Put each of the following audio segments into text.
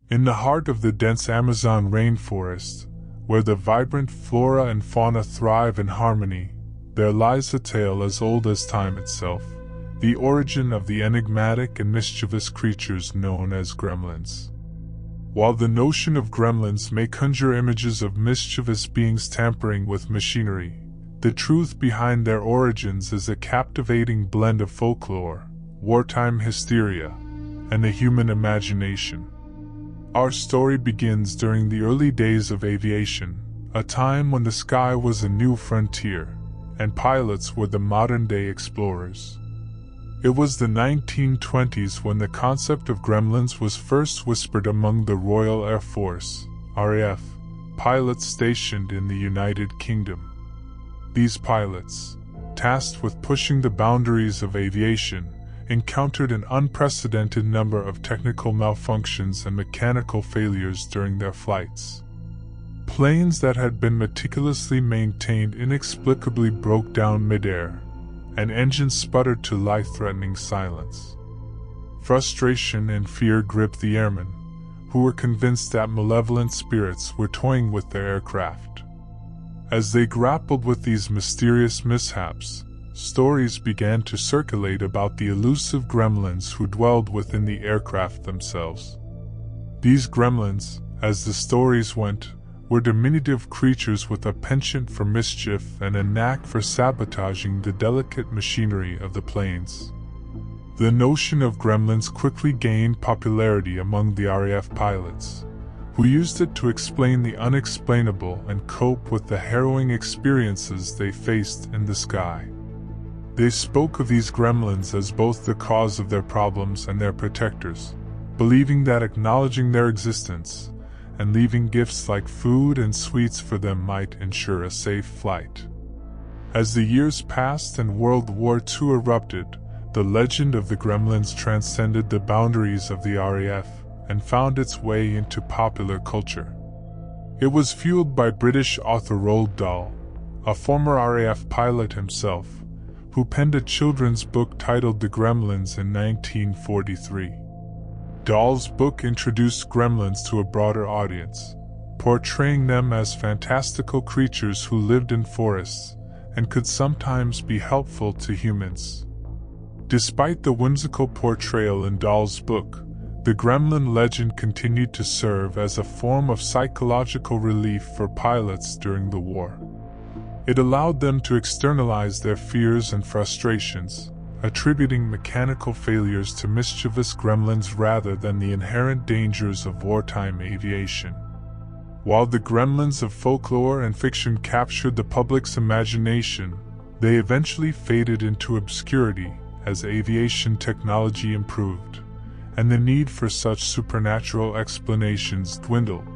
In the heart of the dense Amazon rainforest, where the vibrant flora and fauna thrive in harmony, there lies a tale as old as time itself, the origin of the enigmatic and mischievous creatures known as gremlins. While the notion of gremlins may conjure images of mischievous beings tampering with machinery, the truth behind their origins is a captivating blend of folklore, wartime hysteria, and the human imagination. Our story begins during the early days of aviation, a time when the sky was a new frontier, and pilots were the modern-day explorers. It was the 1920s when the concept of gremlins was first whispered among the Royal Air Force, RAF, pilots stationed in the United Kingdom. These pilots, tasked with pushing the boundaries of aviation, encountered an unprecedented number of technical malfunctions and mechanical failures during their flights. Planes that had been meticulously maintained inexplicably broke down midair, and engines sputtered to life-threatening silence. Frustration and fear gripped the airmen, who were convinced that malevolent spirits were toying with their aircraft. As they grappled with these mysterious mishaps, stories began to circulate about the elusive gremlins who dwelled within the aircraft themselves. These gremlins, as the stories went, were diminutive creatures with a penchant for mischief and a knack for sabotaging the delicate machinery of the planes. The notion of gremlins quickly gained popularity among the RAF pilots, who used it to explain the unexplainable and cope with the harrowing experiences they faced in the sky. They spoke of these gremlins as both the cause of their problems and their protectors, believing that acknowledging their existence and leaving gifts like food and sweets for them might ensure a safe flight. As the years passed and World War II erupted, the legend of the gremlins transcended the boundaries of the RAF and found its way into popular culture. It was fueled by British author Roald Dahl, a former RAF pilot himself, who penned a children's book titled The Gremlins in 1943. Dahl's book introduced gremlins to a broader audience, portraying them as fantastical creatures who lived in forests and could sometimes be helpful to humans. Despite the whimsical portrayal in Dahl's book, the gremlin legend continued to serve as a form of psychological relief for pilots during the war. It allowed them to externalize their fears and frustrations, attributing mechanical failures to mischievous gremlins rather than the inherent dangers of wartime aviation. While the gremlins of folklore and fiction captured the public's imagination, they eventually faded into obscurity as aviation technology improved, and the need for such supernatural explanations dwindled.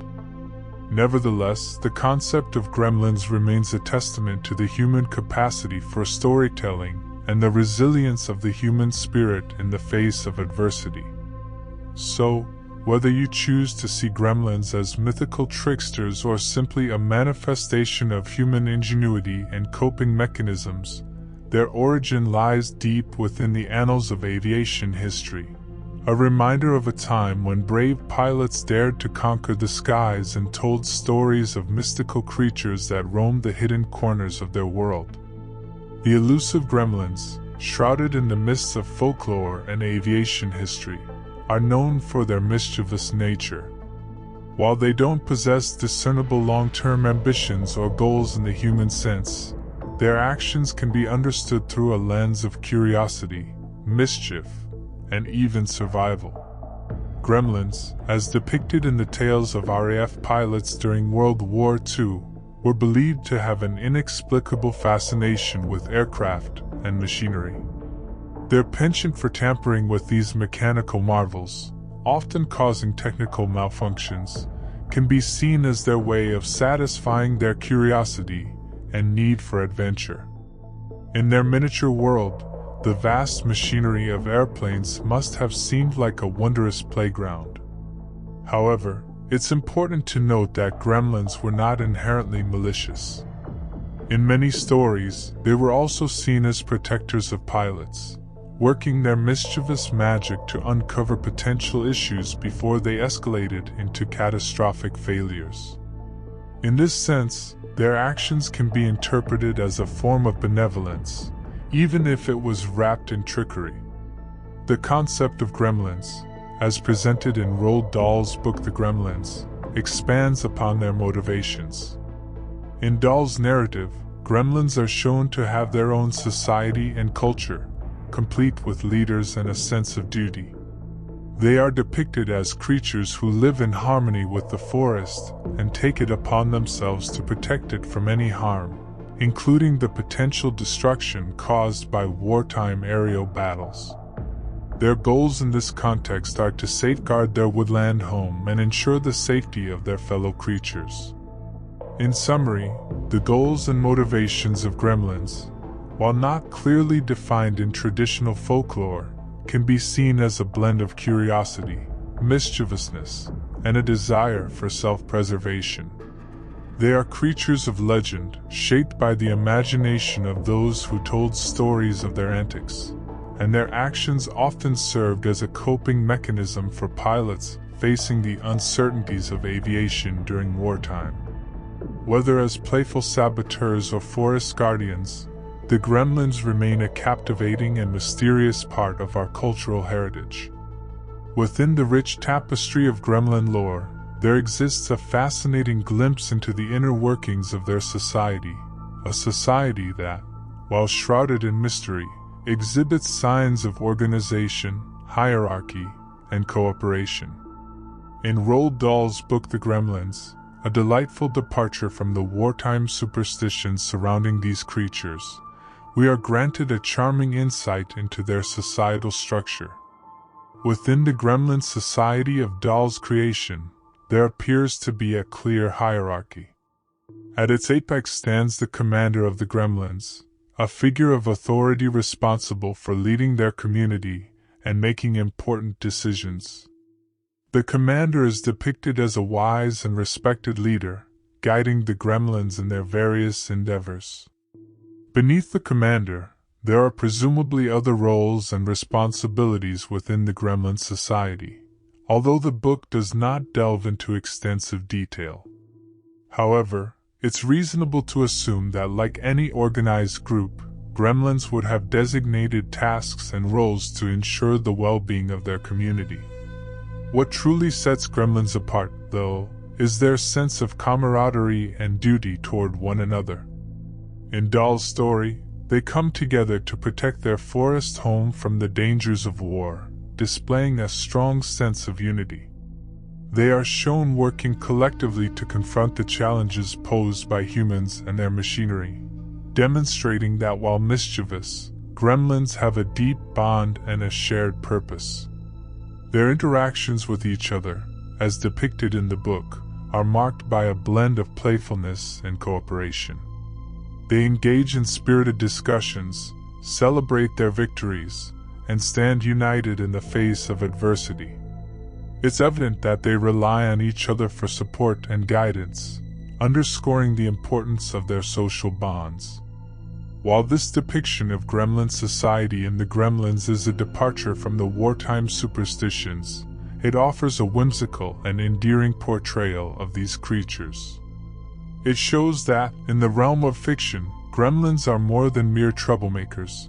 Nevertheless, the concept of gremlins remains a testament to the human capacity for storytelling and the resilience of the human spirit in the face of adversity. So, whether you choose to see gremlins as mythical tricksters or simply a manifestation of human ingenuity and coping mechanisms, their origin lies deep within the annals of aviation history, a reminder of a time when brave pilots dared to conquer the skies and told stories of mystical creatures that roamed the hidden corners of their world. The elusive gremlins, shrouded in the mists of folklore and aviation history, are known for their mischievous nature. While they don't possess discernible long-term ambitions or goals in the human sense, their actions can be understood through a lens of curiosity, mischief, and even survival. Gremlins, as depicted in the tales of RAF pilots during World War II, were believed to have an inexplicable fascination with aircraft and machinery. Their penchant for tampering with these mechanical marvels, often causing technical malfunctions, can be seen as their way of satisfying their curiosity and need for adventure. In their miniature world, the vast machinery of airplanes must have seemed like a wondrous playground. However, it's important to note that gremlins were not inherently malicious. In many stories, they were also seen as protectors of pilots, working their mischievous magic to uncover potential issues before they escalated into catastrophic failures. In this sense, their actions can be interpreted as a form of benevolence, even if it was wrapped in trickery. The concept of gremlins, as presented in Roald Dahl's book The Gremlins, expands upon their motivations. In Dahl's narrative, gremlins are shown to have their own society and culture, complete with leaders and a sense of duty. They are depicted as creatures who live in harmony with the forest and take it upon themselves to protect it from any harm, including the potential destruction caused by wartime aerial battles. Their goals in this context are to safeguard their woodland home and ensure the safety of their fellow creatures. In summary, the goals and motivations of gremlins, while not clearly defined in traditional folklore, can be seen as a blend of curiosity, mischievousness, and a desire for self-preservation. They are creatures of legend, shaped by the imagination of those who told stories of their antics, and their actions often served as a coping mechanism for pilots facing the uncertainties of aviation during wartime. Whether as playful saboteurs or forest guardians, the gremlins remain a captivating and mysterious part of our cultural heritage. Within the rich tapestry of gremlin lore, there exists a fascinating glimpse into the inner workings of their society, a society that, while shrouded in mystery, exhibits signs of organization, hierarchy, and cooperation. In Roald Dahl's book The Gremlins, a delightful departure from the wartime superstitions surrounding these creatures, we are granted a charming insight into their societal structure. Within the gremlin society of Dahl's creation, there appears to be a clear hierarchy. At its apex stands the commander of the gremlins, a figure of authority responsible for leading their community and making important decisions. The commander is depicted as a wise and respected leader, guiding the gremlins in their various endeavors. Beneath the commander, there are presumably other roles and responsibilities within the gremlin society, although the book does not delve into extensive detail. However, it's reasonable to assume that, like any organized group, gremlins would have designated tasks and roles to ensure the well-being of their community. What truly sets gremlins apart, though, is their sense of camaraderie and duty toward one another. In Dahl's story, they come together to protect their forest home from the dangers of war, displaying a strong sense of unity. They are shown working collectively to confront the challenges posed by humans and their machinery, demonstrating that while mischievous, gremlins have a deep bond and a shared purpose. Their interactions with each other, as depicted in the book, are marked by a blend of playfulness and cooperation. They engage in spirited discussions, celebrate their victories, and stand united in the face of adversity. It's evident that they rely on each other for support and guidance, underscoring the importance of their social bonds. While this depiction of gremlin society in The Gremlins is a departure from the wartime superstitions, it offers a whimsical and endearing portrayal of these creatures. It shows that, in the realm of fiction, gremlins are more than mere troublemakers.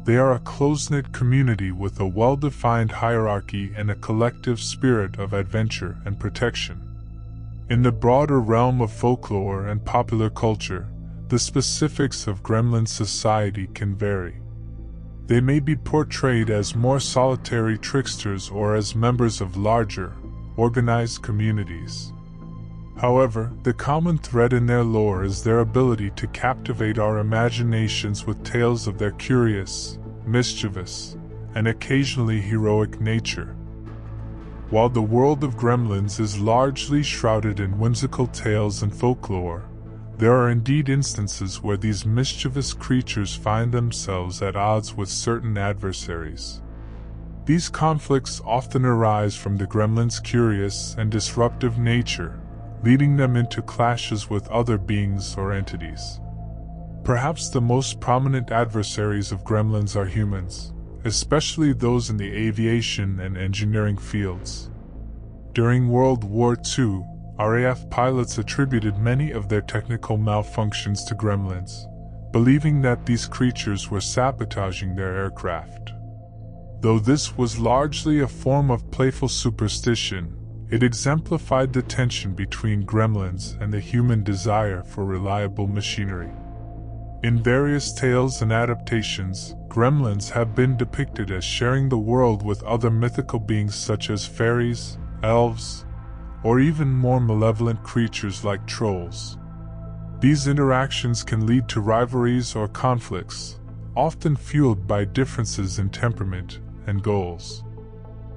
They are a close-knit community with a well-defined hierarchy and a collective spirit of adventure and protection. In the broader realm of folklore and popular culture, the specifics of gremlin society can vary. They may be portrayed as more solitary tricksters or as members of larger, organized communities. However, the common thread in their lore is their ability to captivate our imaginations with tales of their curious, mischievous, and occasionally heroic nature. While the world of gremlins is largely shrouded in whimsical tales and folklore, there are indeed instances where these mischievous creatures find themselves at odds with certain adversaries. These conflicts often arise from the gremlins' curious and disruptive nature, leading them into clashes with other beings or entities. Perhaps the most prominent adversaries of gremlins are humans, especially those in the aviation and engineering fields. During World War II, RAF pilots attributed many of their technical malfunctions to gremlins, believing that these creatures were sabotaging their aircraft. Though this was largely a form of playful superstition, it exemplified the tension between gremlins and the human desire for reliable machinery. In various tales and adaptations, gremlins have been depicted as sharing the world with other mythical beings such as fairies, elves, or even more malevolent creatures like trolls. These interactions can lead to rivalries or conflicts, often fueled by differences in temperament and goals.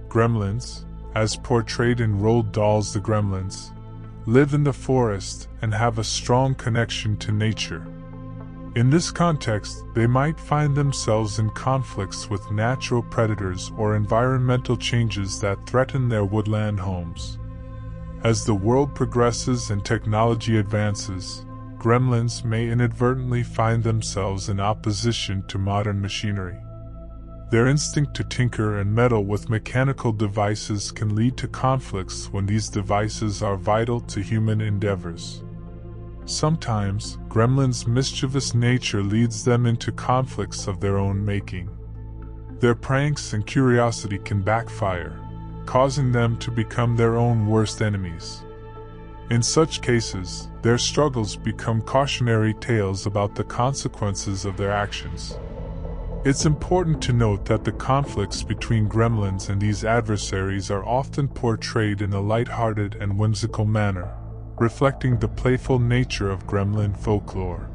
Gremlins, as portrayed in Roald Dahl's The Gremlins, live in the forest and have a strong connection to nature. In this context, they might find themselves in conflicts with natural predators or environmental changes that threaten their woodland homes. As the world progresses and technology advances, gremlins may inadvertently find themselves in opposition to modern machinery. Their instinct to tinker and meddle with mechanical devices can lead to conflicts when these devices are vital to human endeavors. Sometimes, gremlins' mischievous nature leads them into conflicts of their own making. Their pranks and curiosity can backfire, causing them to become their own worst enemies. In such cases, their struggles become cautionary tales about the consequences of their actions. It's important to note that the conflicts between gremlins and these adversaries are often portrayed in a light-hearted and whimsical manner, reflecting the playful nature of gremlin folklore.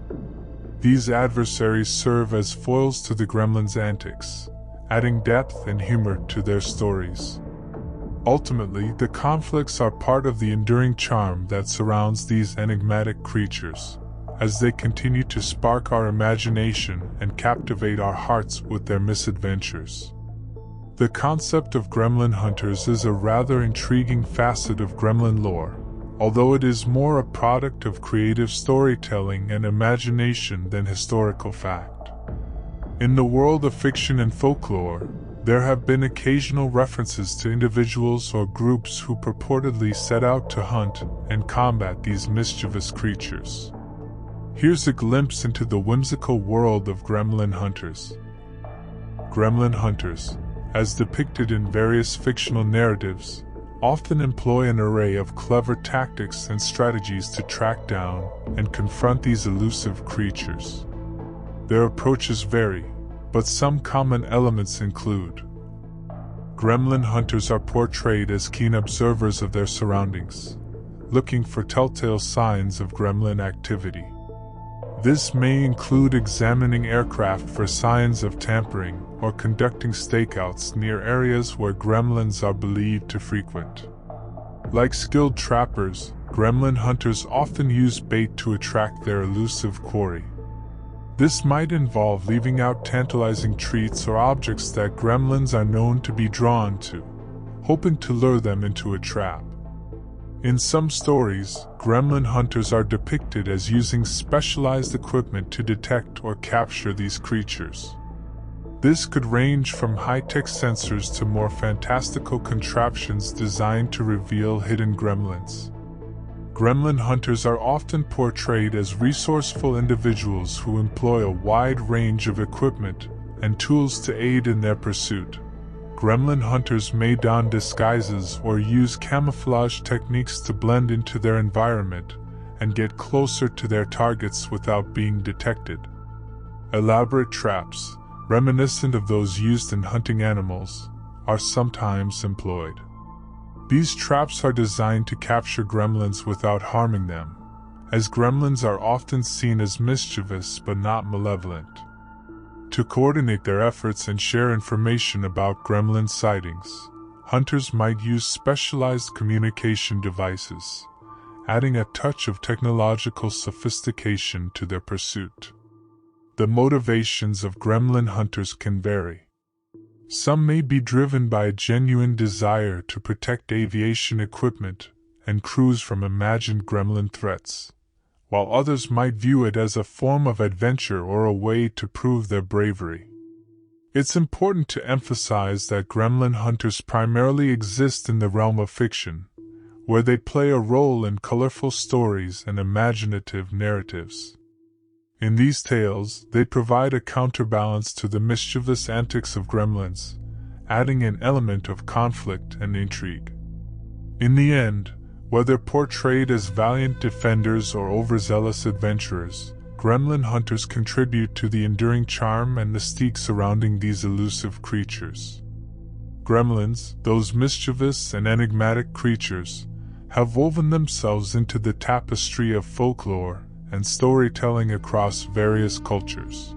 These adversaries serve as foils to the gremlins' antics, adding depth and humor to their stories. Ultimately, the conflicts are part of the enduring charm that surrounds these enigmatic creatures, as they continue to spark our imagination and captivate our hearts with their misadventures. The concept of gremlin hunters is a rather intriguing facet of gremlin lore, although it is more a product of creative storytelling and imagination than historical fact. In the world of fiction and folklore, there have been occasional references to individuals or groups who purportedly set out to hunt and combat these mischievous creatures. Here's a glimpse into the whimsical world of gremlin hunters. Gremlin hunters, as depicted in various fictional narratives, often employ an array of clever tactics and strategies to track down and confront these elusive creatures. Their approaches vary, but some common elements include: gremlin hunters are portrayed as keen observers of their surroundings, looking for telltale signs of gremlin activity. This may include examining aircraft for signs of tampering or conducting stakeouts near areas where gremlins are believed to frequent. Like skilled trappers, gremlin hunters often use bait to attract their elusive quarry. This might involve leaving out tantalizing treats or objects that gremlins are known to be drawn to, hoping to lure them into a trap. In some stories, gremlin hunters are depicted as using specialized equipment to detect or capture these creatures. This could range from high-tech sensors to more fantastical contraptions designed to reveal hidden gremlins. Gremlin hunters are often portrayed as resourceful individuals who employ a wide range of equipment and tools to aid in their pursuit. Gremlin hunters may don disguises or use camouflage techniques to blend into their environment and get closer to their targets without being detected. Elaborate traps, reminiscent of those used in hunting animals, are sometimes employed. These traps are designed to capture gremlins without harming them, as gremlins are often seen as mischievous but not malevolent. To coordinate their efforts and share information about gremlin sightings, hunters might use specialized communication devices, adding a touch of technological sophistication to their pursuit. The motivations of gremlin hunters can vary. Some may be driven by a genuine desire to protect aviation equipment and crews from imagined gremlin threats, while others might view it as a form of adventure or a way to prove their bravery. It's important to emphasize that gremlin hunters primarily exist in the realm of fiction, where they play a role in colorful stories and imaginative narratives. In these tales, they provide a counterbalance to the mischievous antics of gremlins, adding an element of conflict and intrigue. In the end, whether portrayed as valiant defenders or overzealous adventurers, gremlin hunters contribute to the enduring charm and mystique surrounding these elusive creatures. Gremlins, those mischievous and enigmatic creatures, have woven themselves into the tapestry of folklore and storytelling across various cultures.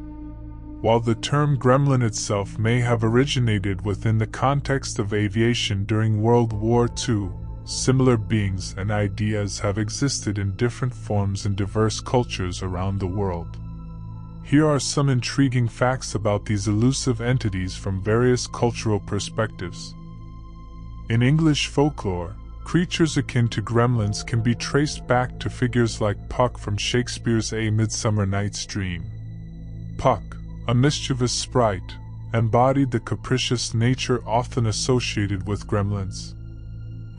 While the term gremlin itself may have originated within the context of aviation during World War II, similar beings and ideas have existed in different forms in diverse cultures around the world. Here are some intriguing facts about these elusive entities from various cultural perspectives. In English folklore, creatures akin to gremlins can be traced back to figures like Puck from Shakespeare's A Midsummer Night's Dream. Puck, a mischievous sprite, embodied the capricious nature often associated with gremlins.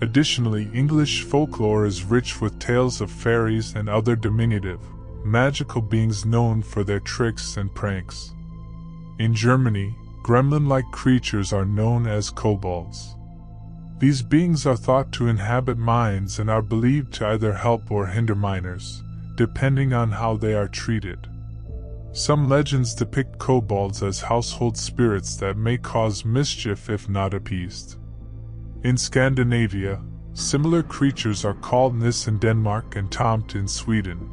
Additionally, English folklore is rich with tales of fairies and other diminutive, magical beings known for their tricks and pranks. In Germany, gremlin-like creatures are known as kobolds. These beings are thought to inhabit mines and are believed to either help or hinder miners, depending on how they are treated. Some legends depict kobolds as household spirits that may cause mischief if not appeased. In Scandinavia, similar creatures are called nis in Denmark and tomt in Sweden.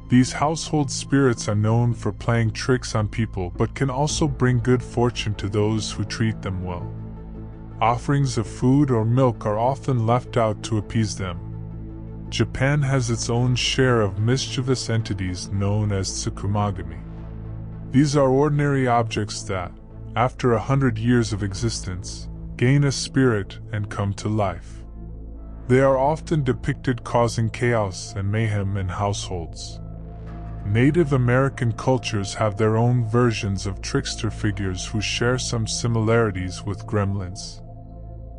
These household spirits are known for playing tricks on people but can also bring good fortune to those who treat them well. Offerings of food or milk are often left out to appease them. Japan has its own share of mischievous entities known as tsukumogami. These are ordinary objects that, after 100 years of existence, gain a spirit and come to life. They are often depicted causing chaos and mayhem in households. Native American cultures have their own versions of trickster figures who share some similarities with gremlins.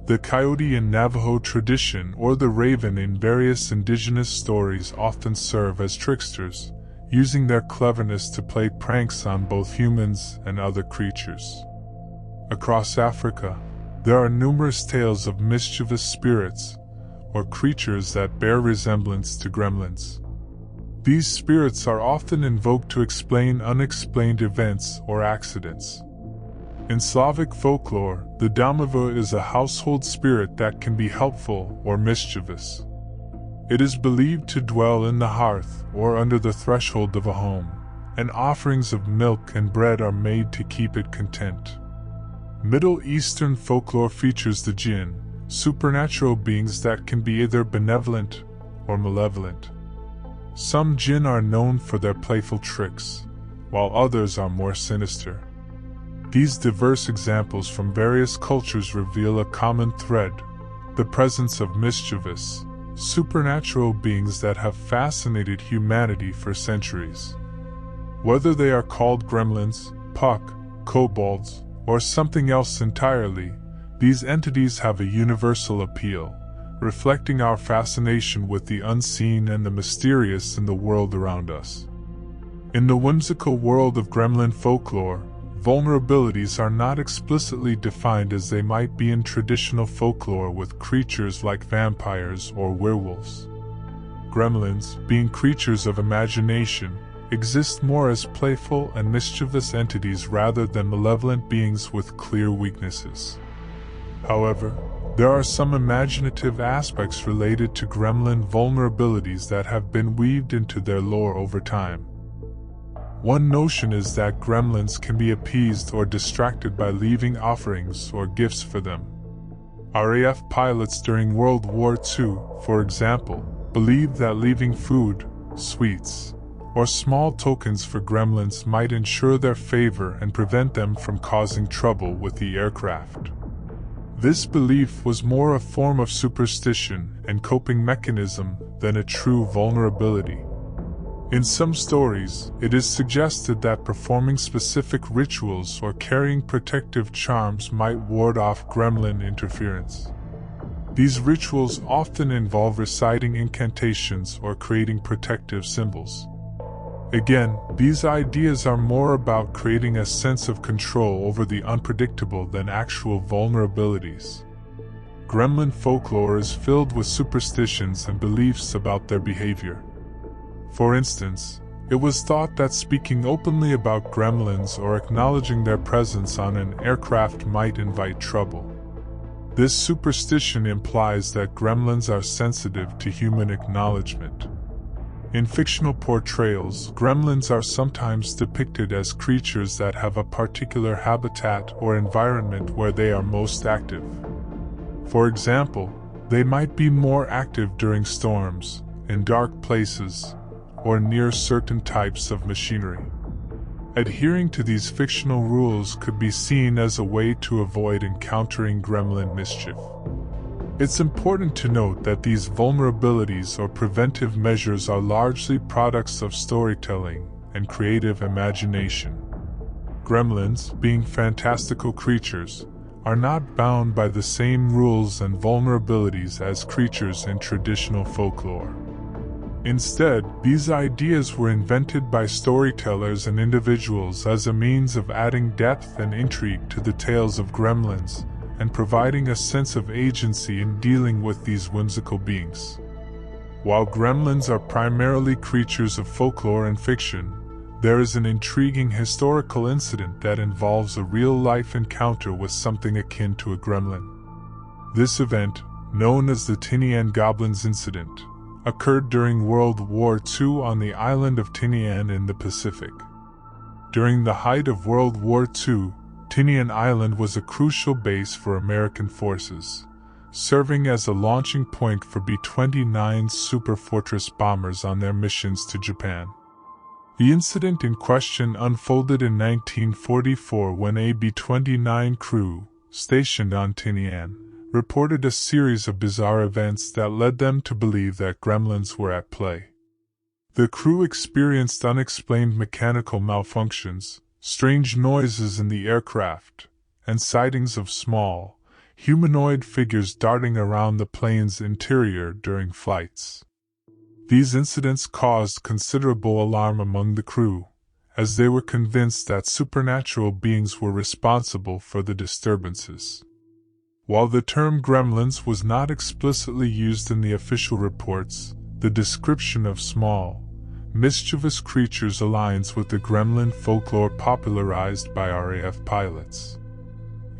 The coyote in Navajo tradition or the raven in various indigenous stories often serve as tricksters, using their cleverness to play pranks on both humans and other creatures. Across Africa, there are numerous tales of mischievous spirits, or creatures that bear resemblance to gremlins. These spirits are often invoked to explain unexplained events or accidents. In Slavic folklore, the domovo is a household spirit that can be helpful or mischievous. It is believed to dwell in the hearth or under the threshold of a home, and offerings of milk and bread are made to keep it content. Middle Eastern folklore features the jinn, supernatural beings that can be either benevolent or malevolent. Some jinn are known for their playful tricks, while others are more sinister. These diverse examples from various cultures reveal a common thread: the presence of mischievous, supernatural beings that have fascinated humanity for centuries. Whether they are called gremlins, puck, kobolds, or something else entirely, these entities have a universal appeal, reflecting our fascination with the unseen and the mysterious in the world around us. In the whimsical world of gremlin folklore, vulnerabilities are not explicitly defined as they might be in traditional folklore with creatures like vampires or werewolves. Gremlins, being creatures of imagination, exist more as playful and mischievous entities rather than malevolent beings with clear weaknesses. However, there are some imaginative aspects related to gremlin vulnerabilities that have been weaved into their lore over time. One notion is that gremlins can be appeased or distracted by leaving offerings or gifts for them. RAF pilots during World War II, for example, believed that leaving food, sweets, or small tokens for gremlins might ensure their favor and prevent them from causing trouble with the aircraft. This belief was more a form of superstition and coping mechanism than a true vulnerability. In some stories, it is suggested that performing specific rituals or carrying protective charms might ward off gremlin interference. These rituals often involve reciting incantations or creating protective symbols. Again, these ideas are more about creating a sense of control over the unpredictable than actual vulnerabilities. Gremlin folklore is filled with superstitions and beliefs about their behavior. For instance, it was thought that speaking openly about gremlins or acknowledging their presence on an aircraft might invite trouble. This superstition implies that gremlins are sensitive to human acknowledgement. In fictional portrayals, gremlins are sometimes depicted as creatures that have a particular habitat or environment where they are most active. For example, they might be more active during storms, in dark places, or near certain types of machinery. Adhering to these fictional rules could be seen as a way to avoid encountering gremlin mischief. It's important to note that these vulnerabilities or preventive measures are largely products of storytelling and creative imagination. Gremlins, being fantastical creatures, are not bound by the same rules and vulnerabilities as creatures in traditional folklore. Instead, these ideas were invented by storytellers and individuals as a means of adding depth and intrigue to the tales of gremlins, and providing a sense of agency in dealing with these whimsical beings. While gremlins are primarily creatures of folklore and fiction, there is an intriguing historical incident that involves a real-life encounter with something akin to a gremlin. This event, known as the Tinian Goblins Incident, occurred during World War II on the island of Tinian in the Pacific. During the height of World War II, Tinian Island was a crucial base for American forces, serving as a launching point for B-29 Superfortress bombers on their missions to Japan. The incident in question unfolded in 1944 when a B-29 crew, stationed on Tinian, reported a series of bizarre events that led them to believe that gremlins were at play. The crew experienced unexplained mechanical malfunctions, strange noises in the aircraft, and sightings of small, humanoid figures darting around the plane's interior during flights. These incidents caused considerable alarm among the crew, as they were convinced that supernatural beings were responsible for the disturbances. While the term gremlins was not explicitly used in the official reports, the description of small, mischievous creatures aligns with the gremlin folklore popularized by RAF pilots.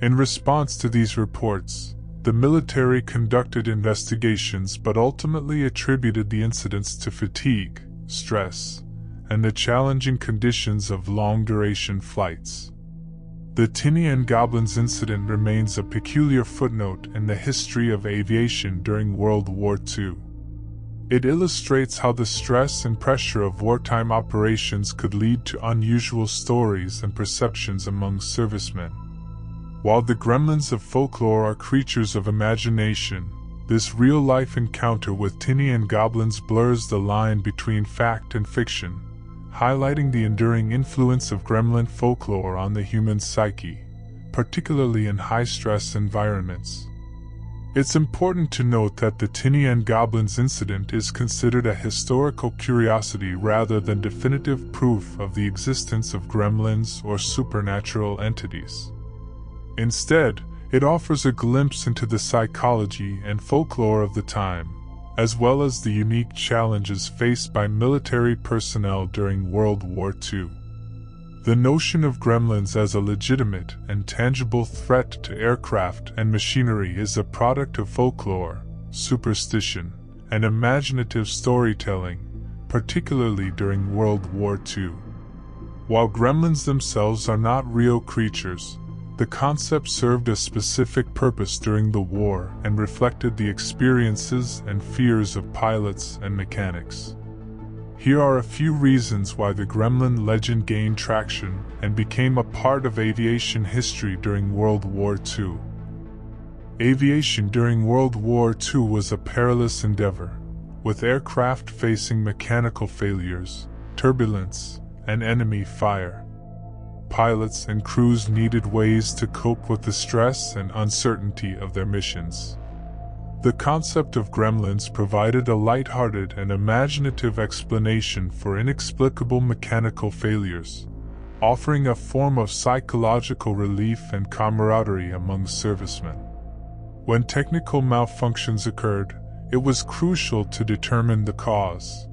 In response to these reports, the military conducted investigations but ultimately attributed the incidents to fatigue, stress, and the challenging conditions of long-duration flights. The Tinian Goblins Incident remains a peculiar footnote in the history of aviation during World War II. It illustrates how the stress and pressure of wartime operations could lead to unusual stories and perceptions among servicemen. While the gremlins of folklore are creatures of imagination, this real-life encounter with Tinian goblins blurs the line between fact and fiction, highlighting the enduring influence of gremlin folklore on the human psyche, particularly in high-stress environments. It's important to note that the Tinian Goblins Incident is considered a historical curiosity rather than definitive proof of the existence of gremlins or supernatural entities. Instead, it offers a glimpse into the psychology and folklore of the time, as well as the unique challenges faced by military personnel during World War II. The notion of gremlins as a legitimate and tangible threat to aircraft and machinery is a product of folklore, superstition, and imaginative storytelling, particularly during World War II. While gremlins themselves are not real creatures, the concept served a specific purpose during the war and reflected the experiences and fears of pilots and mechanics. Here are a few reasons why the gremlin legend gained traction and became a part of aviation history during World War II. Aviation during World War II was a perilous endeavor, with aircraft facing mechanical failures, turbulence, and enemy fire. Pilots and crews needed ways to cope with the stress and uncertainty of their missions. The concept of gremlins provided a lighthearted and imaginative explanation for inexplicable mechanical failures, offering a form of psychological relief and camaraderie among servicemen. When technical malfunctions occurred, it was crucial to determine the cause.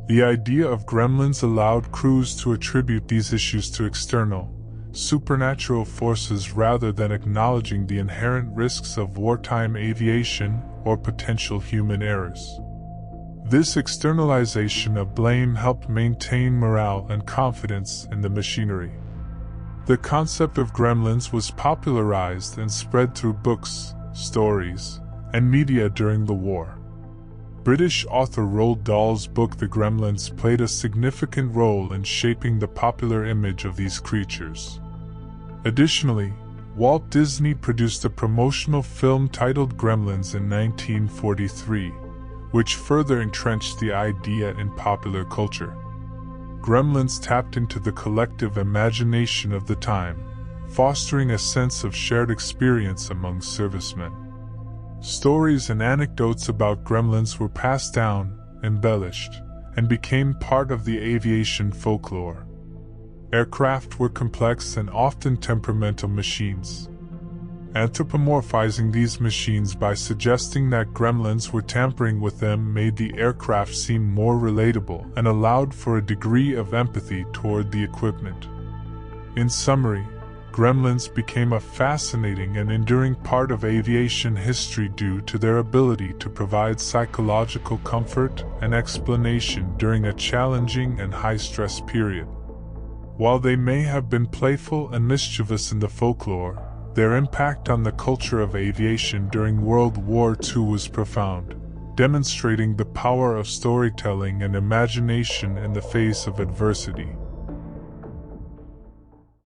The idea of gremlins allowed crews to attribute these issues to external, supernatural forces rather than acknowledging the inherent risks of wartime aviation or potential human errors. This externalization of blame helped maintain morale and confidence in the machinery. The concept of gremlins was popularized and spread through books, stories, and media during the war. British author Roald Dahl's book The Gremlins played a significant role in shaping the popular image of these creatures. Additionally, Walt Disney produced a promotional film titled Gremlins in 1943, which further entrenched the idea in popular culture. Gremlins tapped into the collective imagination of the time, fostering a sense of shared experience among servicemen. Stories and anecdotes about gremlins were passed down, embellished, and became part of the aviation folklore. Aircraft were complex and often temperamental machines. Anthropomorphizing these machines by suggesting that gremlins were tampering with them made the aircraft seem more relatable and allowed for a degree of empathy toward the equipment. In summary, gremlins became a fascinating and enduring part of aviation history due to their ability to provide psychological comfort and explanation during a challenging and high-stress period. While they may have been playful and mischievous in the folklore, their impact on the culture of aviation during World War II was profound, demonstrating the power of storytelling and imagination in the face of adversity.